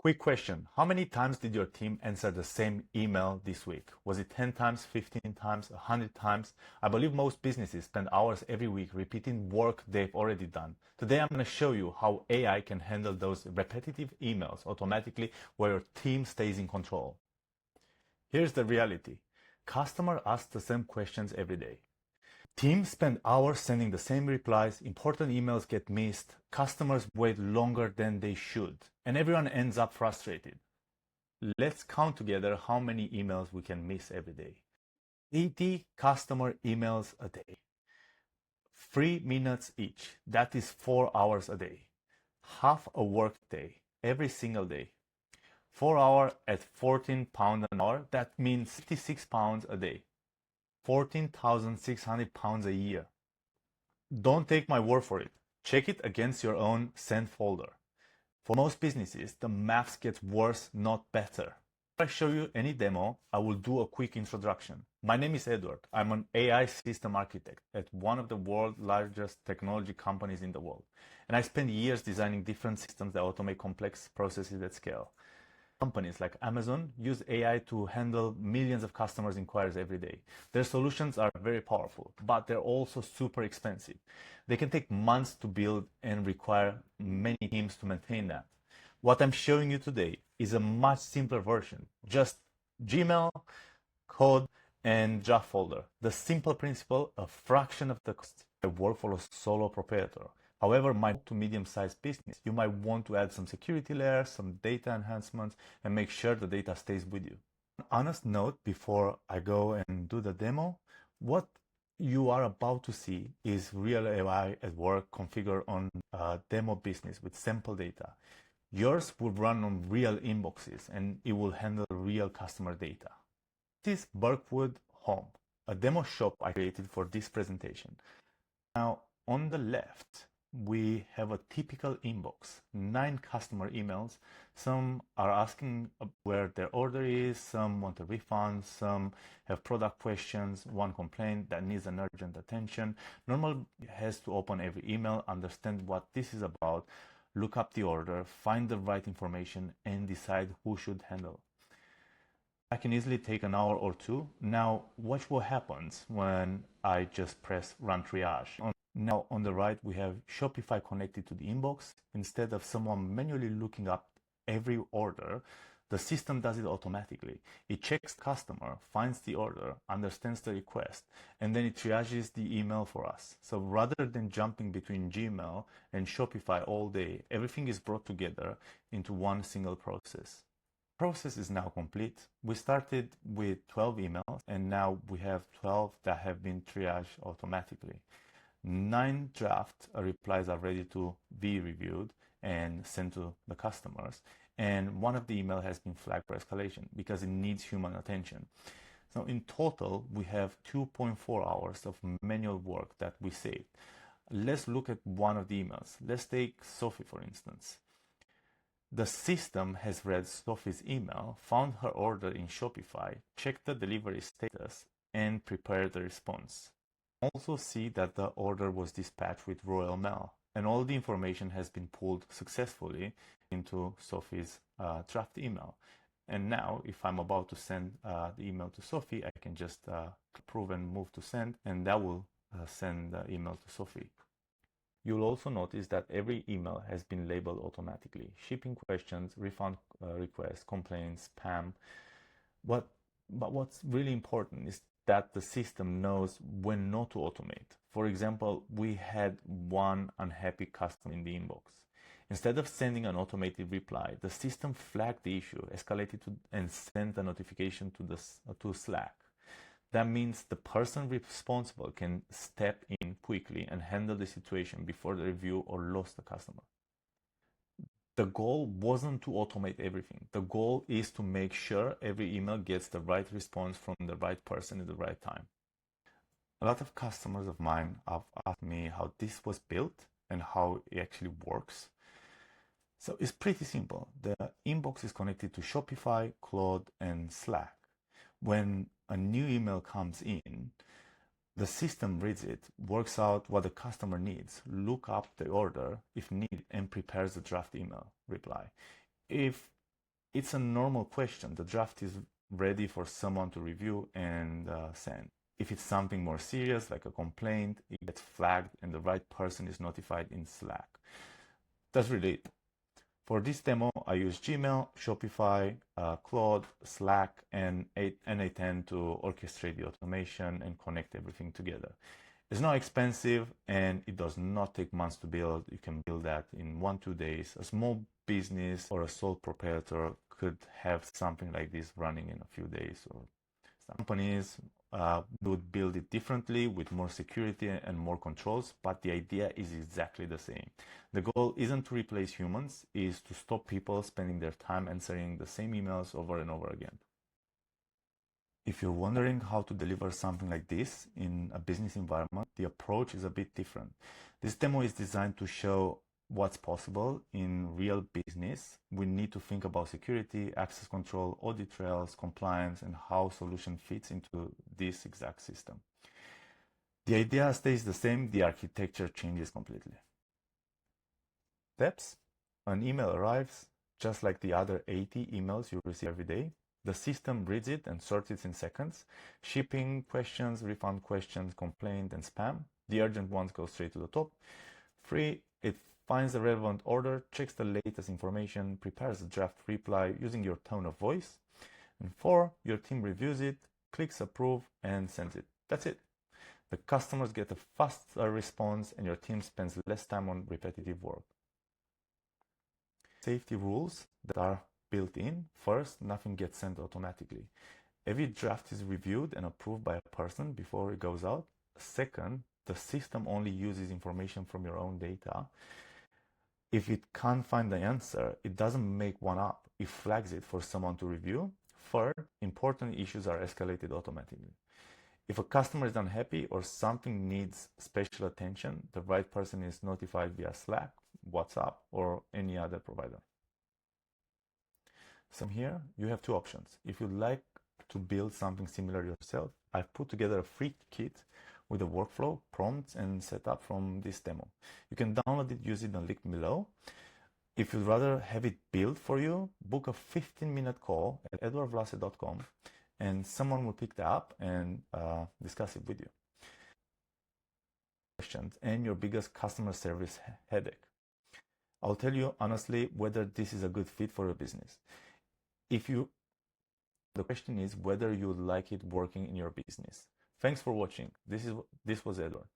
Quick question. How many times did your team answer the same email this week? Was it 10 times, 15 times, 100 times? I believe most businesses spend hours every week repeating work they've already done. Today, I'm going to show you how AI can handle those repetitive emails automatically where your team stays in control. Here's the reality. Customers ask the same questions every day. Teams spend hours sending the same replies, important emails get missed, customers wait longer than they should, and everyone ends up frustrated. Let's count together how many emails we can miss every day. 80 customer emails a day. 3 minutes each. That is 4 hours a day. Half a work day, every single day. 4 hours at £14 an hour, that means 56 pounds a day. 14,600 pounds a year. Don't take my word for it. Check it against your own sent folder. For most businesses, the maths gets worse, not better. If I show you any demo, I will do a quick introduction. My name is Eduard. I'm an AI system architect at one of the world's largest technology companies in the world. And I spent years designing different systems that automate complex processes at scale. Companies like Amazon use AI to handle millions of customers' inquiries every day. Their solutions are very powerful, but they're also super expensive. They can take months to build and require many teams to maintain that. What I'm showing you today is a much simpler version. Just Gmail, code, and draft folder. The simple principle, a fraction of the cost. I work for a solo proprietor. However, my to medium-sized business, you might want to add some security layers, some data enhancements, and make sure the data stays with you. An honest note before I go and do the demo, what you are about to see is real AI at work configured on a demo business with sample data. Yours will run on real inboxes and it will handle real customer data. This is Birkwood Home, a demo shop I created for this presentation. Now, on the left, we have a typical inbox, 9 customer emails. Some are asking where their order is, some want a refund, some have product questions, one complaint that needs an urgent attention. Normal has to open every email, understand what this is about, look up the order, find the right information, and decide who should handle. I can easily take an hour or two. Now, watch what happens when I just press Run Triage. Now on the right, we have Shopify connected to the inbox. Instead of someone manually looking up every order, the system does it automatically. It checks the customer, finds the order, understands the request, and then it triages the email for us. So rather than jumping between Gmail and Shopify all day, everything is brought together into one single process. Process is now complete. We started with 12 emails, and now we have 12 that have been triaged automatically. 9 draft replies are ready to be reviewed and sent to the customers. And one of the email has been flagged for escalation because it needs human attention. So in total, we have 2.4 hours of manual work that we saved. Let's look at one of the emails. Let's take Sophie, for instance. The system has read Sophie's email, found her order in Shopify, checked the delivery status, and prepared the response. Also see that the order was dispatched with Royal Mail, and all the information has been pulled successfully into Sophie's draft email. And now, if I'm about to send the email to Sophie, I can just approve and move to send, and that will send the email to Sophie. You'll also notice that every email has been labeled automatically. Shipping questions, refund requests, complaints, spam. But what's really important is that the system knows when not to automate. For example, we had one unhappy customer in the inbox. Instead of sending an automated reply, the system flagged the issue, escalated and sent a notification to Slack. That means the person responsible can step in quickly and handle the situation before the review or lost the customer. The goal wasn't to automate everything. The goal is to make sure every email gets the right response from the right person at the right time. A lot of customers of mine have asked me how this was built and how it actually works. So it's pretty simple. The inbox is connected to Shopify, Claude, and Slack. When a new email comes in, the system reads it, works out what the customer needs, look up the order if needed, and prepares the draft email reply. If It's a normal question. The draft is ready for someone to review and send. If it's something more serious, like a complaint, it gets flagged and the right person is notified in Slack. That's really it. For this demo, I use Gmail, Shopify, Claude, Slack, and A10 to orchestrate the automation and connect everything together. It's not expensive and it does not take months to build. You can build that in 1-2 days. A small business or a sole proprietor could have something like this running in a few days. Or some companies would build it differently with more security and more controls, but the idea is exactly the same. The goal isn't to replace humans, is to stop people spending their time answering the same emails over and over again. If you're wondering how to deliver something like this in a business environment, the approach is a bit different. This demo is designed to show what's possible in real business. We need to think about security, access control, audit trails, compliance, and how solution fits into this exact system. The idea stays the same, the architecture changes completely. Steps: an email arrives, just like the other 80 emails you receive every day. The system reads it and sorts it in seconds. Shipping questions, refund questions, complaint, and spam. The urgent ones go straight to the top. 3, it finds the relevant order, checks the latest information, prepares a draft reply using your tone of voice. And 4, your team reviews it, clicks approve, and sends it. That's it. The customers get a faster response and your team spends less time on repetitive work. Safety rules that are built in. First, nothing gets sent automatically. Every draft is reviewed and approved by a person before it goes out. Second, the system only uses information from your own data. If it can't find the answer, it doesn't make one up. It flags it for someone to review. Third, important issues are escalated automatically. If a customer is unhappy or something needs special attention, the right person is notified via Slack, WhatsApp, or any other provider. So here you have 2 options. If you'd like to build something similar yourself, I've put together a free kit with a workflow, prompts, and setup from this demo. You can download it using the link below. If you'd rather have it built for you, book a 15-minute call at eduardvlase.com and someone will pick that up and discuss it with you. Questions and your biggest customer service headache. I'll tell you honestly whether this is a good fit for your business. The question is whether you like it working in your business. Thanks for watching. This was Eduard.